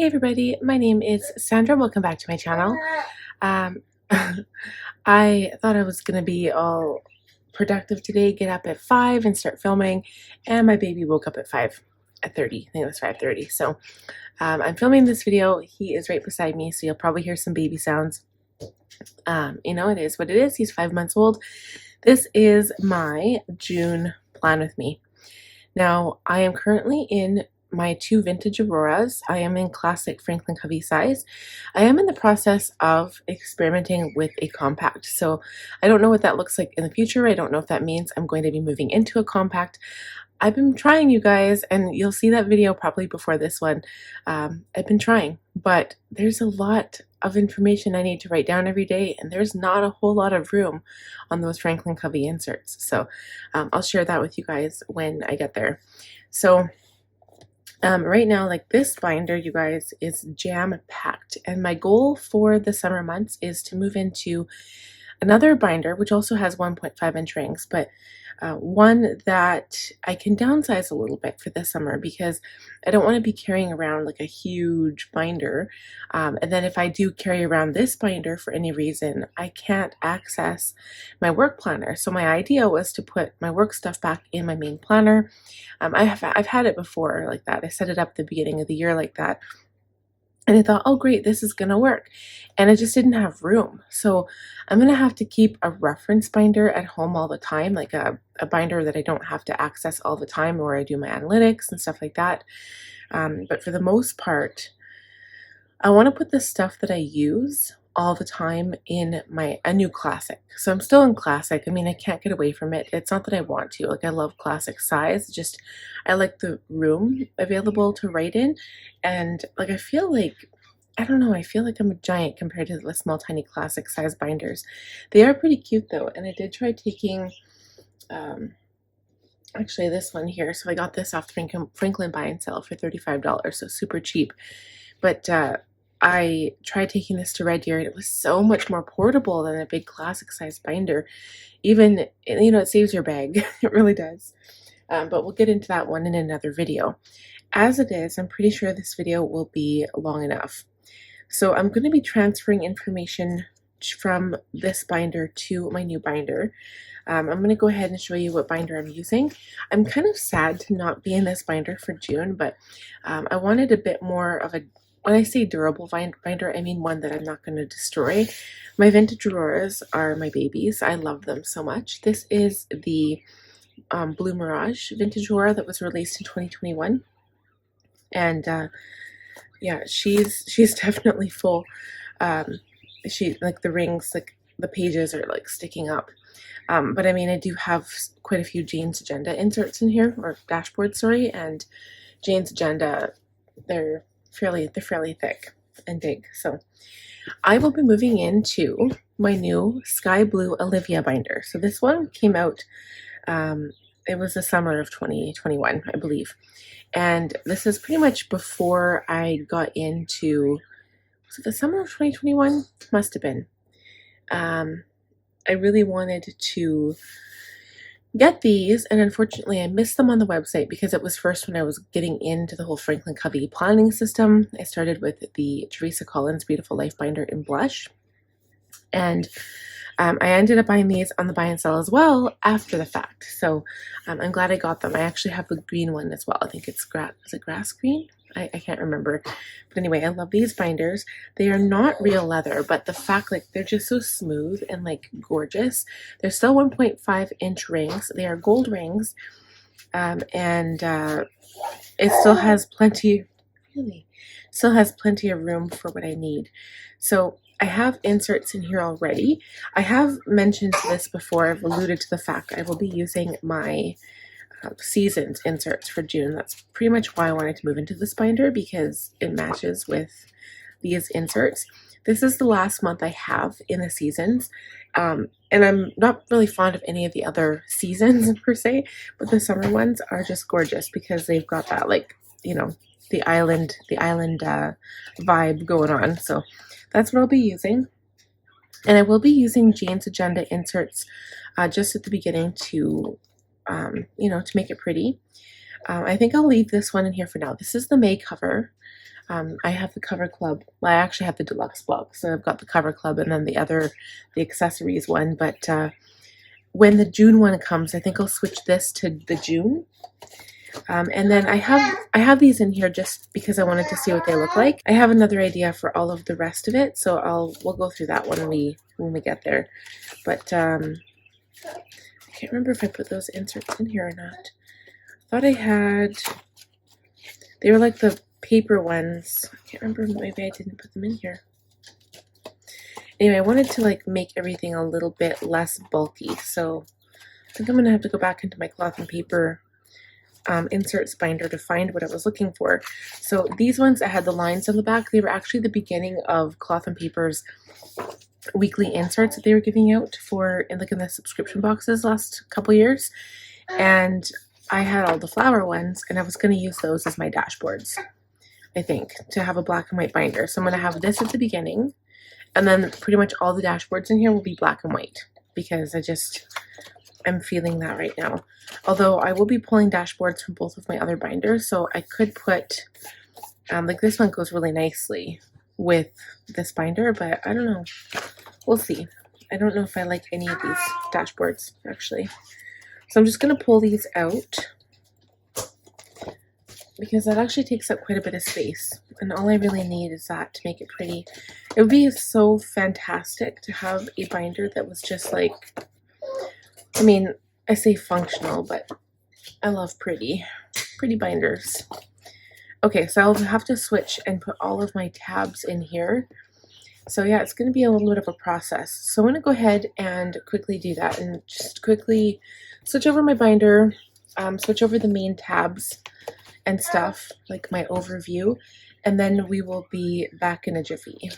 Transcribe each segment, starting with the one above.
Hey everybody, my name is Sandra. Welcome back to my channel. Um, I thought I was going to be all productive today, get up at 5 and start filming, and my baby woke up at 5:30. I think it was 5:30. So I'm filming this video. He is right beside me, so you'll probably hear some baby sounds. It is what it is. He's 5 months old. This is my June plan with me. Now, I am currently in my 2 vintage Auroras. I am in classic Franklin Covey size. I am in the process of experimenting with a compact. So I don't know what that looks like in the future. I don't know if that means I'm going to be moving into a compact. I've been trying, you guys, and you'll see that video probably before this one. I've been trying, but there's a lot of information I need to write down every day, and there's not a whole lot of room on those Franklin Covey inserts. So I'll share that with you guys when I get there. So right now, like this binder, you guys, is jam-packed, and my goal for the summer months is to move into another binder, which also has 1.5-inch rings, but one that I can downsize a little bit for this summer because I don't want to be carrying around like a huge binder. And then if I do carry around this binder for any reason, I can't access my work planner. So my idea was to put my work stuff back in my main planner. I've had it before like that. I set it up at the beginning of the year like that. And I thought, oh great, this is gonna work. And I just didn't have room. So I'm gonna have to keep a reference binder at home all the time, like a binder that I don't have to access all the time where I do my analytics and stuff like that. But for the most part, I wanna put the stuff that I use all the time in a new classic. So I'm still in classic. I mean, I can't get away from it. It's not that I want to. Like, I love classic size. Just I like the room available to write in, and like I feel like I don't know. I feel like I'm a giant compared to the small, tiny classic size binders. They are pretty cute though, and I did try taking actually this one here. So I got this off Franklin Buy and Sell for $35, so super cheap. But I tried taking this to Red Deer, and it was so much more portable than a big classic size binder. Even, it saves your bag. It really does. But we'll get into that one in another video. As it is, I'm pretty sure this video will be long enough. So I'm going to be transferring information from this binder to my new binder. I'm going to go ahead and show you what binder I'm using. I'm kind of sad to not be in this binder for June, but I wanted a bit more of a, when I say durable binder, I mean one that I'm not going to destroy. My vintage Auroras are my babies. I love them so much. This is the Blue Mirage vintage Aurora that was released in 2021. And yeah, she's definitely full. She, like, the rings, like the pages are like sticking up. But I mean, I do have quite a few Jane's Agenda inserts in here, or dashboard, sorry, and Jane's Agenda, they're fairly thick and big. So I will be moving into my new Sky Blue Alivia binder. So this one came out, it was the summer of 2021, I believe. And this is pretty much before I got into, was it the summer of 2021? Must have been. I really wanted to get these, and unfortunately I missed them on the website because it was first when I was getting into the whole Franklin Covey planning system. I started with the Teresa Collins Beautiful Life binder in blush, and I ended up buying these on the buy and sell as well after the fact. So I'm glad I got them. I actually have the green one as well. I think it's is it grass green? I can't remember. But anyway, I love these binders. They are not real leather, but the fact, like, they're just so smooth and like gorgeous. They're still 1.5-inch rings. They are gold rings. And it still has plenty of room for what I need. So I have inserts in here already. I have mentioned this before. I've alluded to the fact I will be using my seasons inserts for June. That's pretty much why I wanted to move into this binder, because it matches with these inserts. This is the last month I have in the seasons, and I'm not really fond of any of the other seasons per se, but the summer ones are just gorgeous because they've got that, like, the island vibe going on. So that's what I'll be using. And I will be using Jane's Agenda inserts just at the beginning to to make it pretty. I think I'll leave this one in here for now. This is the May cover. I have the cover club. Well, I actually have the deluxe box, so I've got the cover club and then the accessories one. But when the June one comes, I think I'll switch this to the June. And then I have these in here just because I wanted to see what they look like. I have another idea for all of the rest of it, so we'll go through that when we get there. But I can't remember if I put those inserts in here or not. I thought I had. They were like the paper ones. I can't remember. Maybe I didn't put them in here. Anyway, I wanted to like make everything a little bit less bulky, so I think I'm gonna have to go back into my cloth and paper inserts binder to find what I was looking for. So these ones that had the lines on the back, they were actually the beginning of Cloth and Paper's weekly inserts that they were giving out for in the subscription boxes last couple years. And I had all the flower ones, and I was going to use those as my dashboards, I think, to have a black and white binder. So I'm going to have this at the beginning, and then pretty much all the dashboards in here will be black and white because I'm feeling that right now. Although I will be pulling dashboards from both of my other binders, so I could put, like this one goes really nicely with this binder, but I don't know. We'll see. I don't know if I like any of these dashboards, actually. So I'm just going to pull these out because that actually takes up quite a bit of space, and all I really need is that to make it pretty. It would be so fantastic to have a binder that was just like, I mean, I say functional, but I love pretty binders. Okay, so I'll have to switch and put all of my tabs in here. So yeah, it's going to be a little bit of a process. So I'm going to go ahead and quickly do that and just quickly switch over my binder, switch over the main tabs and stuff, like my overview, and then we will be back in a jiffy.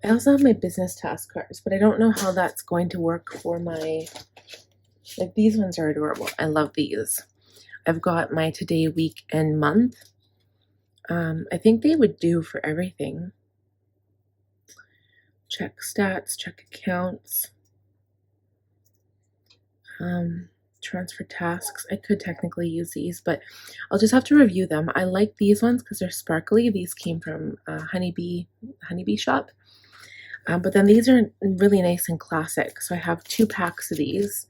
I also have my business task cards, but I don't know how that's going to work for my, like these ones are adorable. I love these. I've got my today, week, and month. I think they would do for everything. Check stats, check accounts, transfer tasks. I could technically use these, but I'll just have to review them. I like these ones because they're sparkly. These came from Honeybee shop. But then these are really nice and classic. So I have 2 packs of these.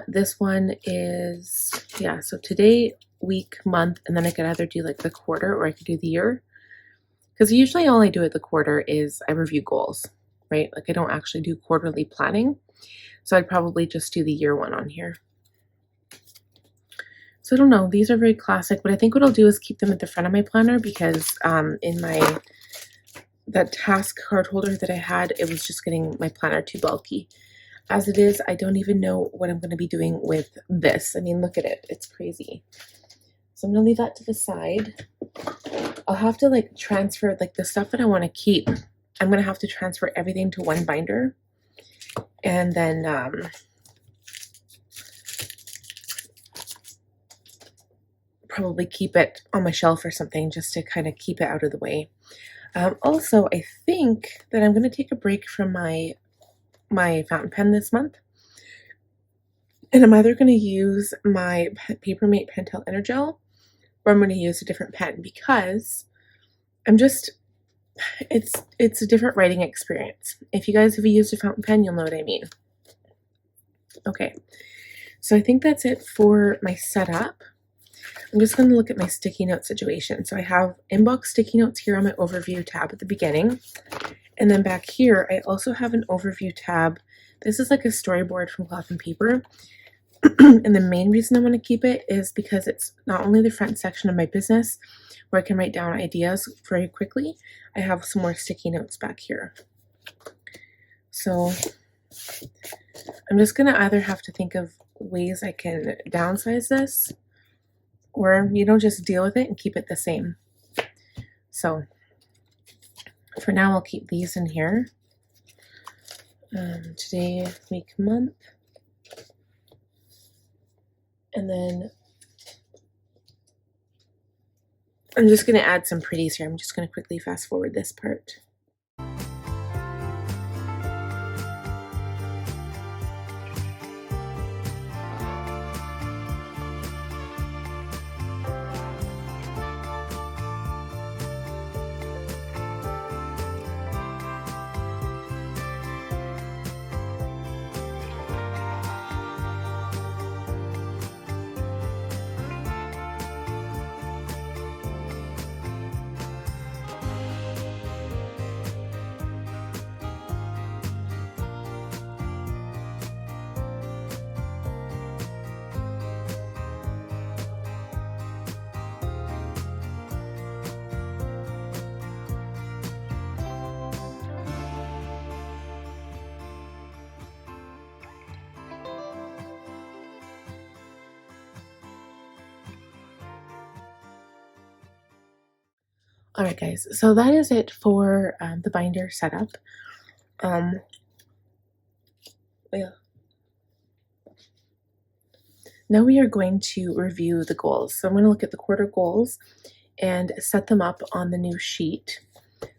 This one is, yeah, so today, week, month, and then I could either do like the quarter or I could do the year. Because usually all I do at the quarter is I review goals, right? Like I don't actually do quarterly planning. So I'd probably just do the year one on here. So I don't know, these are very classic, but I think what I'll do is keep them at the front of my planner because in that task card holder that I had, it was just getting my planner too bulky. As it is, I don't even know what I'm going to be doing with this. I mean, look at it. It's crazy. So I'm going to leave that to the side. I'll have to like transfer like the stuff that I want to keep. I'm going to have to transfer everything to one binder. And then probably keep it on my shelf or something just to kind of keep it out of the way. Also, I think that I'm going to take a break from my fountain pen this month. And I'm either going to use my Papermate Pentel Energel or I'm going to use a different pen because I'm just, it's a different writing experience. If you guys have used a fountain pen, you'll know what I mean. Okay, so I think that's it for my setup. I'm just going to look at my sticky note situation. So I have inbox sticky notes here on my overview tab at the beginning. And then back here, I also have an overview tab. This is like a storyboard from Cloth and Paper. And the main reason I want to keep it is because it's not only the front section of my business where I can write down ideas very quickly, I have some more sticky notes back here. So I'm just going to either have to think of ways I can downsize this or, you know, just deal with it and keep it the same. So for now, I'll keep these in here. Today, week, month. And then I'm just going to add some pretties here. I'm just going to quickly fast forward this part. Alright guys, so that is it for the binder setup. Yeah. Now we are going to review the goals. So I'm going to look at the quarter goals and set them up on the new sheet.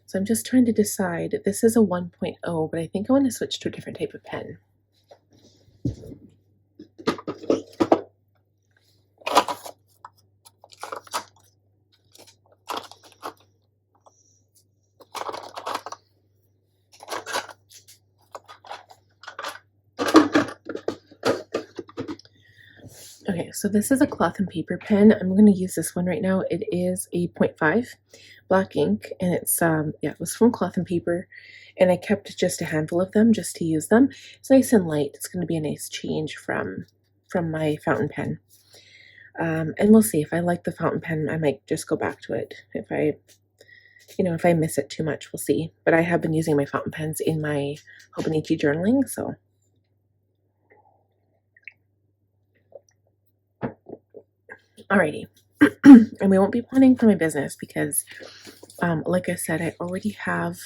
So I'm just trying to decide, this is a 1.0, but I think I want to switch to a different type of pen. Okay, so this is a Cloth and Paper pen. I'm going to use this one right now. It is a 0.5 black ink, and it's yeah, it was from Cloth and Paper, and I kept just a handful of them just to use them. It's nice and light. It's going to be a nice change from my fountain pen. And we'll see. If I like the fountain pen, I might just go back to it. If I miss it too much, we'll see. But I have been using my fountain pens in my Hobonichi journaling, so. Alrighty, and we won't be planning for my business because, like I said, I already have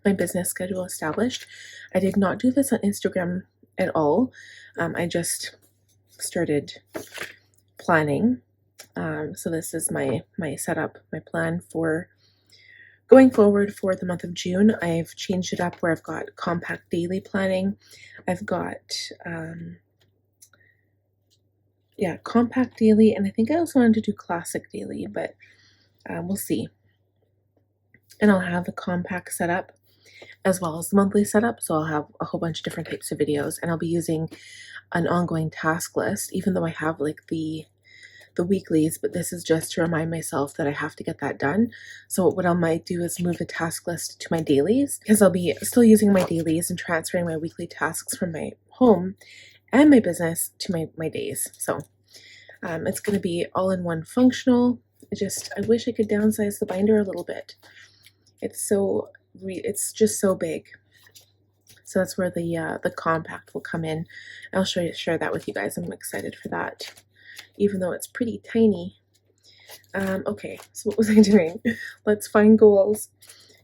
my business schedule established. I did not do this on Instagram at all. I just started planning. So this is my setup, my plan for going forward for the month of June. I've changed it up where I've got compact daily planning. I've got compact daily, and I think I also wanted to do classic daily, but we'll see. And I'll have the compact setup as well as the monthly setup, so I'll have a whole bunch of different types of videos, and I'll be using an ongoing task list, even though I have like the weeklies, but this is just to remind myself that I have to get that done. So what I might do is move the task list to my dailies, because I'll be still using my dailies and transferring my weekly tasks from my home and my business to my days. So it's going to be all in one functional. I wish I could downsize the binder a little bit. It's just so big. So that's where the compact will come in. I'll share that with you guys. I'm excited for that, even though it's pretty tiny. Okay, so what was I doing? Let's find goals.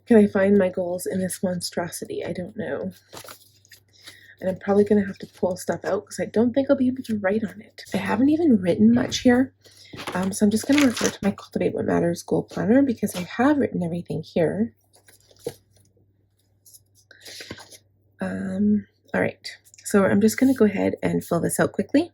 Can I find my goals in this monstrosity? I don't know. And I'm probably going to have to pull stuff out because I don't think I'll be able to write on it. I haven't even written much here. So I'm just going to refer to my Cultivate What Matters goal planner because I have written everything here. All right, so I'm just going to go ahead and fill this out quickly.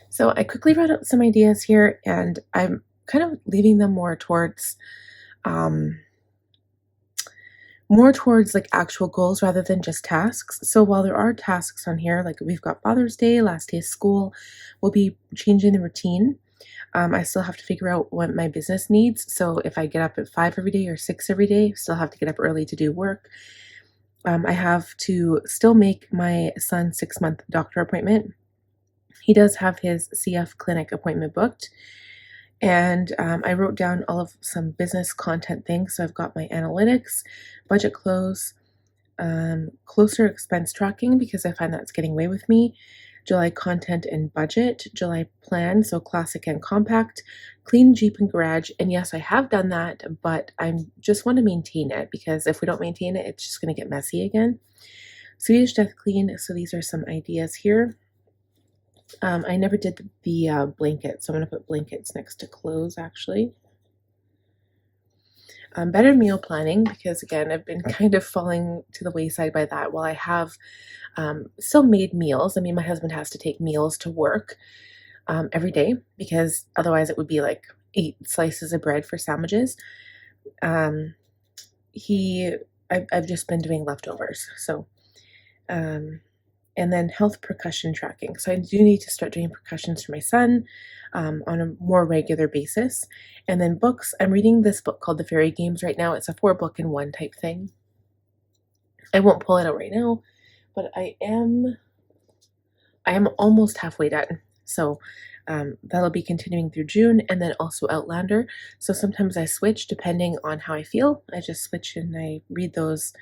So I quickly wrote up some ideas here, and I'm kind of leaving them more towards like actual goals rather than just tasks. So while there are tasks on here, like we've got Father's Day, last day of school, we'll be changing the routine. I still have to figure out what my business needs. So if I get up at 5 every day or 6 every day, still have to get up early to do work. I have to still make my son's 6-month doctor appointment. He does have his CF clinic appointment booked, and I wrote down all of some business content things. So I've got my analytics, budget close, closer expense tracking, because I find that's getting away with me, July content and budget, July plan, so classic and compact, clean Jeep and garage. And yes, I have done that, but I just want to maintain it, because if we don't maintain it, it's just going to get messy again. Swedish Death Clean, so these are some ideas here. I never did the blanket, so I'm going to put blankets next to clothes, actually. Better meal planning, because again, I've been kind of falling to the wayside by that. While I have still made meals, I mean, my husband has to take meals to work every day, because otherwise it would be like 8 slices of bread for sandwiches. I've just been doing leftovers, so and then health percussion tracking. So I do need to start doing percussions for my son on a more regular basis. And then books. I'm reading this book called The Fairy Games right now. It's a 4-book-in-1 type thing. I won't pull it out right now, but I am almost halfway done. So that'll be continuing through June, and then also Outlander. So sometimes I switch depending on how I feel. I just switch and I read those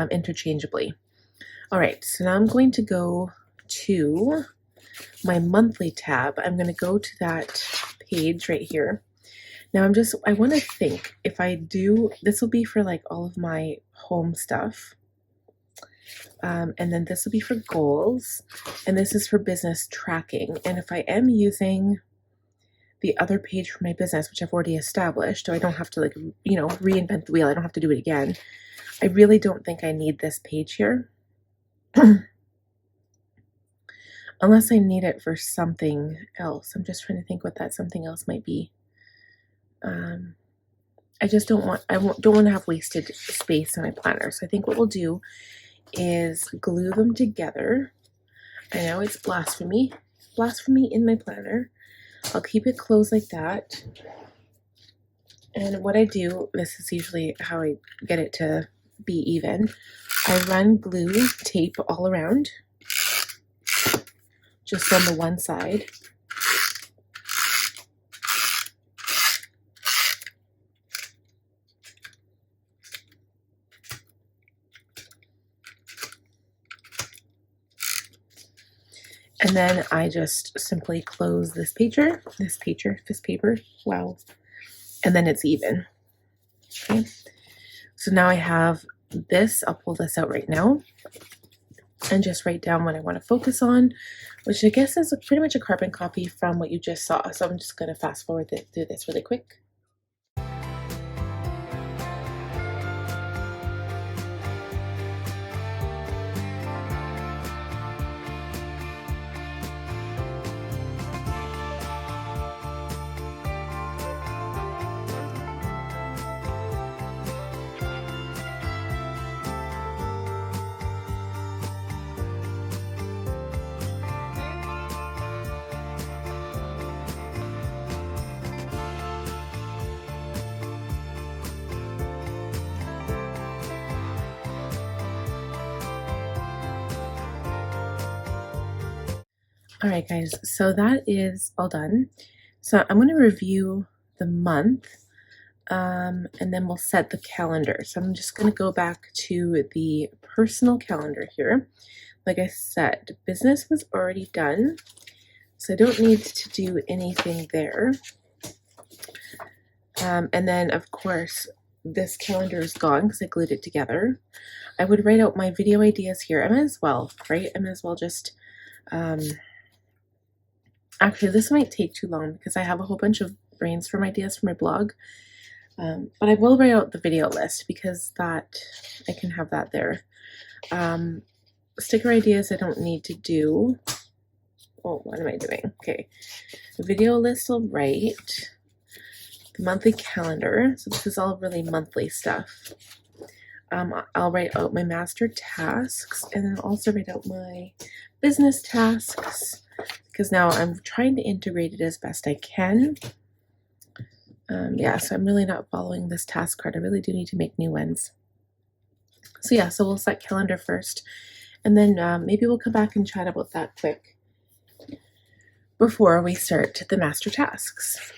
interchangeably. All right, so now I'm going to go to my monthly tab. I'm going to go to that page right here. Now I want to think, if I do, this will be for like all of my home stuff. And then this will be for goals, and this is for business tracking. And if I am using the other page for my business, which I've already established, so I don't have to reinvent the wheel, I don't have to do it again, I really don't think I need this page here. Unless I need it for something else. I'm just trying to think what that something else might be. I just don't want to have wasted space in my planner. So I think what we'll do is glue them together. I know it's blasphemy in my planner. I'll keep it closed like that. And what I do, this is usually how I get it to be even, I run glue tape all around, just on the one side. And then I just simply close this paper, wow, and then it's even. Okay, so now I have this. I'll pull this out right now and just write down what I want to focus on, which I guess is pretty much a carbon copy from what you just saw. So I'm just going to fast forward through this really quick. All right, guys, so that is all done. So I'm going to review the month, and then we'll set the calendar. So I'm just going to go back to the personal calendar here. Like I said, business was already done, so I don't need to do anything there. And then, of course, this calendar is gone because I glued it together. I would write out my video ideas here. I might as well, right? I might as well just... Actually, this might take too long because I have a whole bunch of brainstorm ideas for my blog. But I will write out the video list because that I can have that there. Sticker ideas I don't need to do. Oh, what am I doing? Okay. The video list I'll write. The monthly calendar. So this is all really monthly stuff. I'll write out my master tasks and then also write out my business tasks, because now I'm trying to integrate it as best I can. Yeah, so I'm really not following this task card. I really do need to make new ones. So yeah, so we'll set calendar first, and then maybe we'll come back and chat about that quick before we start the master tasks.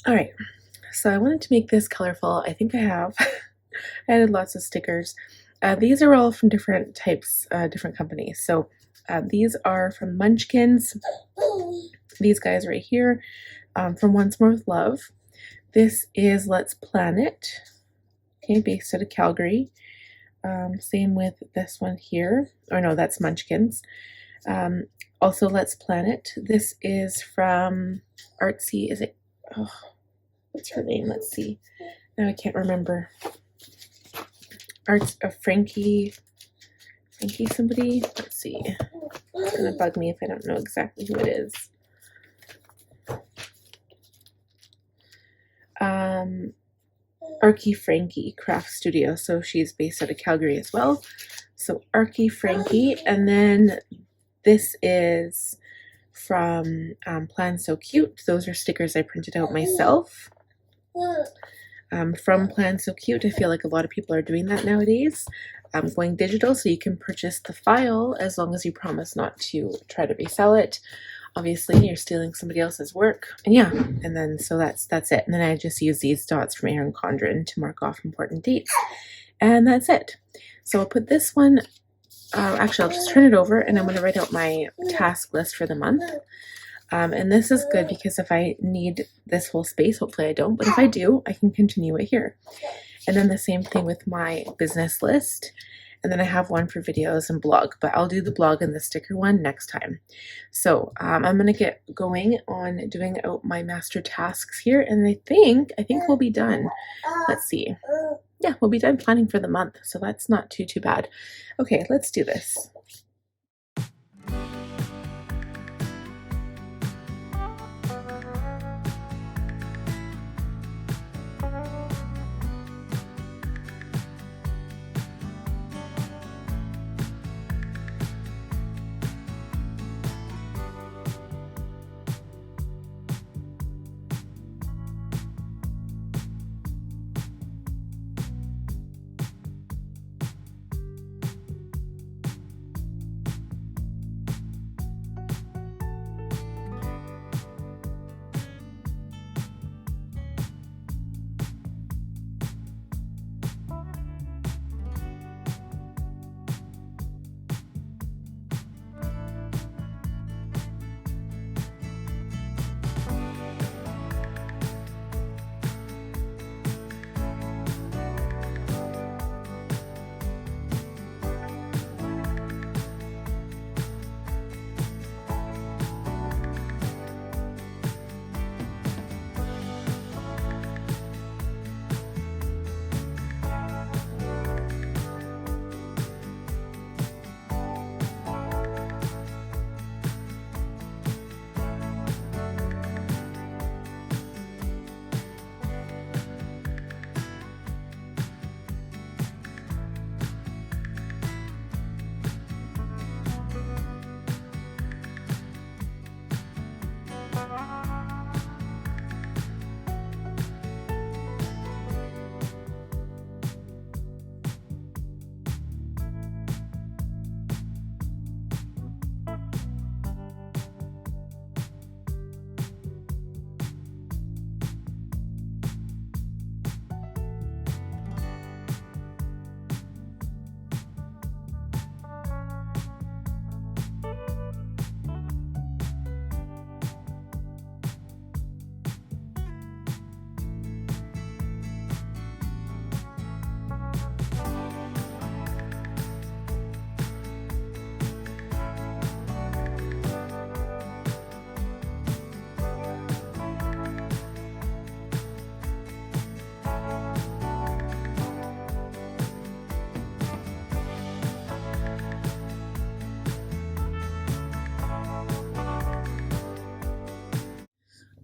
All right, so I wanted to make this colorful. I think I have. I added lots of stickers. These are all from different types, different companies. So these are from Munchkins. These guys right here, from Once More with Love. This is Let's Planet, okay, based out of Calgary. Same with this one here. Or no, that's Munchkins. Also Let's Planet. This is from Artsy. Is it? Oh, what's her name? Let's see. Now I can't remember. Arts of Frankie somebody. Let's see. It's gonna bug me if I don't know exactly who it is. Archie Frankie Craft Studio. So she's based out of Calgary as well. So Archie Frankie, and then this is from Plan So Cute. Those are stickers I printed out myself. From Plan So Cute, I feel like a lot of people are doing that nowadays. Going digital, so you can purchase the file as long as you promise not to try to resell it. Obviously, you're stealing somebody else's work. And yeah, and then so that's it. And then I just use these dots from Erin Condren to mark off important dates. And that's it. So I'll put this one, actually I'll just turn it over and I'm going to write out my task list for the month. And this is good because if I need this whole space, hopefully I don't, but if I do, I can continue it here. And then the same thing with my business list. And then I have one for videos and blog, but I'll do the blog and the sticker one next time. So I'm going to get going on doing out my master tasks here. And I think we'll be done. Let's see. Yeah, we'll be done planning for the month. So that's not too bad. Okay, let's do this.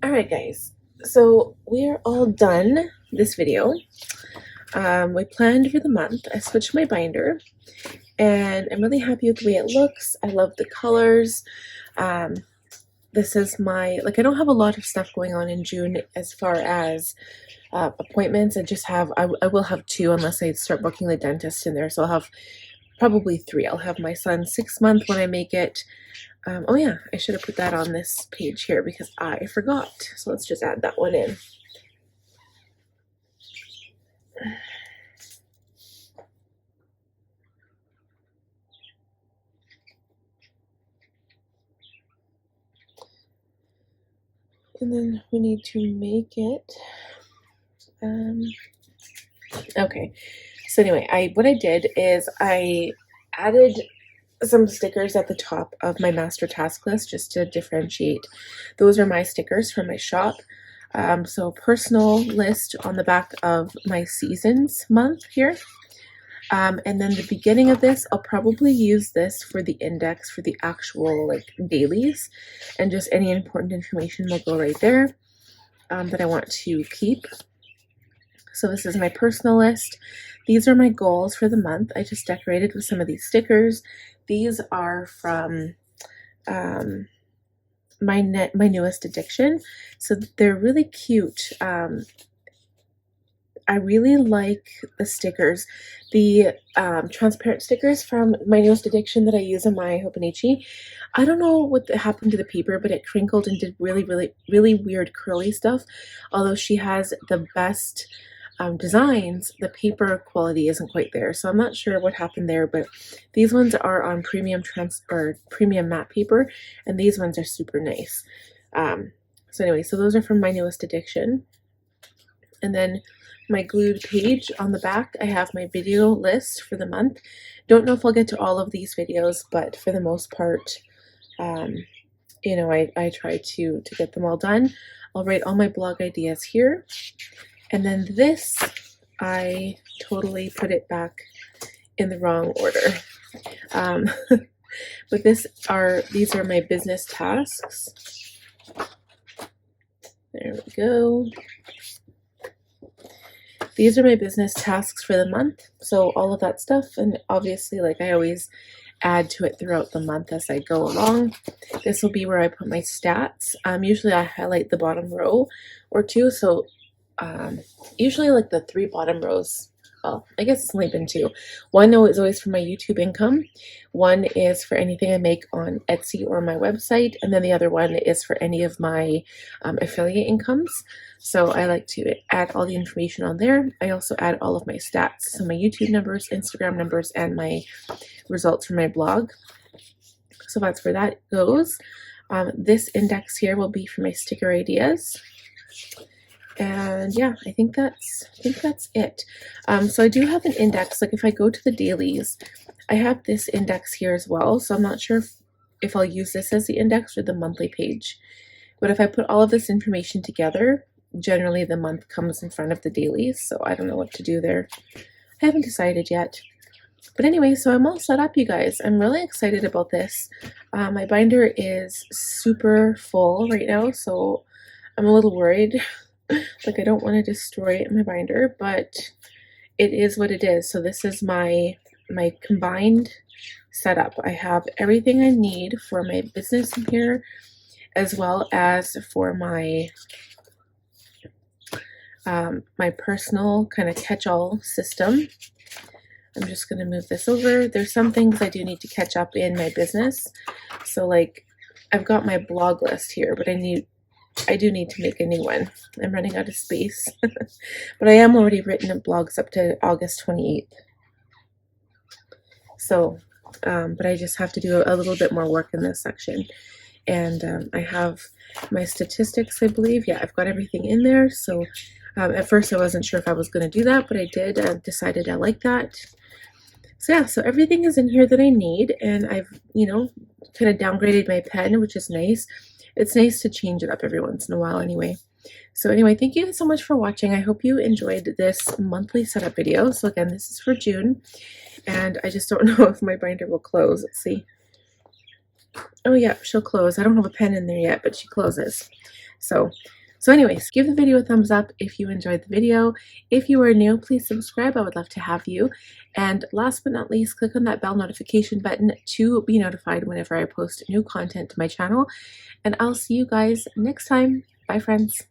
Alright guys, so we're all done this video. We planned for the month. I switched my binder and I'm really happy with the way it looks. I love the colors. This is my, I don't have a lot of stuff going on in June as far as appointments. I will have 2 unless I start booking the dentist in there. So I'll have probably 3. I'll have my son's 6th month when I make it. Oh yeah, I should have put that on this page here because I forgot. So let's just add that one in. And then we need to make it. Okay, so anyway, what I did is I added some stickers at the top of my master task list just to differentiate. Those are my stickers from my shop. So personal list on the back of my seasons month here. And then the beginning of this, I'll probably use this for the index for the actual like dailies, and just any important information will go right there that I want to keep. So this is my personal list. These are my goals for the month. I just decorated with some of these stickers. These are from my newest addiction. So they're really cute. I really like the stickers, the transparent stickers from my newest addiction that I use in my Hobonichi. I don't know what happened to the paper, but it crinkled and did really weird curly stuff. Although she has the best designs, the paper quality isn't quite there. So I'm not sure what happened there, but these ones are on premium matte paper, and these ones are super nice. So anyway, so those are from my newest addiction. And then my glued page on the back, I have my video list for the month. Don't know if I'll get to all of these videos, but for the most part, you know, I try to get them all done. I'll write all my blog ideas here. And then this, I totally put it back in the wrong order. But these are my business tasks. There we go. These are my business tasks for the month. So all of that stuff, and obviously like I always add to it throughout the month as I go along. This will be where I put my stats. Usually I highlight the bottom row or two. So usually like the 3 bottom rows, well, I guess it's only been 2. One is always for my YouTube income. One is for anything I make on Etsy or my website. And then the other one is for any of my affiliate incomes. So I like to add all the information on there. I also add all of my stats. So my YouTube numbers, Instagram numbers, and my results from my blog. So that's where that goes. This index here will be for my sticker ideas. And yeah, I think that's it. So I do have an index. Like if I go to the dailies, I have this index here as well. So I'm not sure if I'll use this as the index or the monthly page. But if I put all of this information together, generally the month comes in front of the dailies. So I don't know what to do there. I haven't decided yet. But anyway, so I'm all set up, you guys. I'm really excited about this. My binder is super full right now, so I'm a little worried. Like I don't want to destroy my binder, but it is what it is. So this is my combined setup. I have everything I need for my business in here, as well as for my my personal kind of catch-all system. I'm just going to move this over. There's some things I do need to catch up in my business. So like I've got my blog list here, but I do need to make a new one. I'm running out of space. But I am already written in blogs up to August 28th. So, but I just have to do a little bit more work in this section. And I have my statistics, I believe. Yeah, I've got everything in there. So at first I wasn't sure if I was going to do that, but I did. I decided I like that. So yeah, so everything is in here that I need. And I've, you know, kind of downgraded my pen, which is nice. It's nice to change it up every once in a while anyway. So anyway, thank you so much for watching. I hope you enjoyed this monthly setup video. So again, this is for June. And I just don't know if my binder will close. Let's see. Oh yeah, she'll close. I don't have a pen in there yet, but she closes. So anyways, give the video a thumbs up if you enjoyed the video. If you are new, please subscribe. I would love to have you. And last but not least, click on that bell notification button to be notified whenever I post new content to my channel. And I'll see you guys next time. Bye, friends.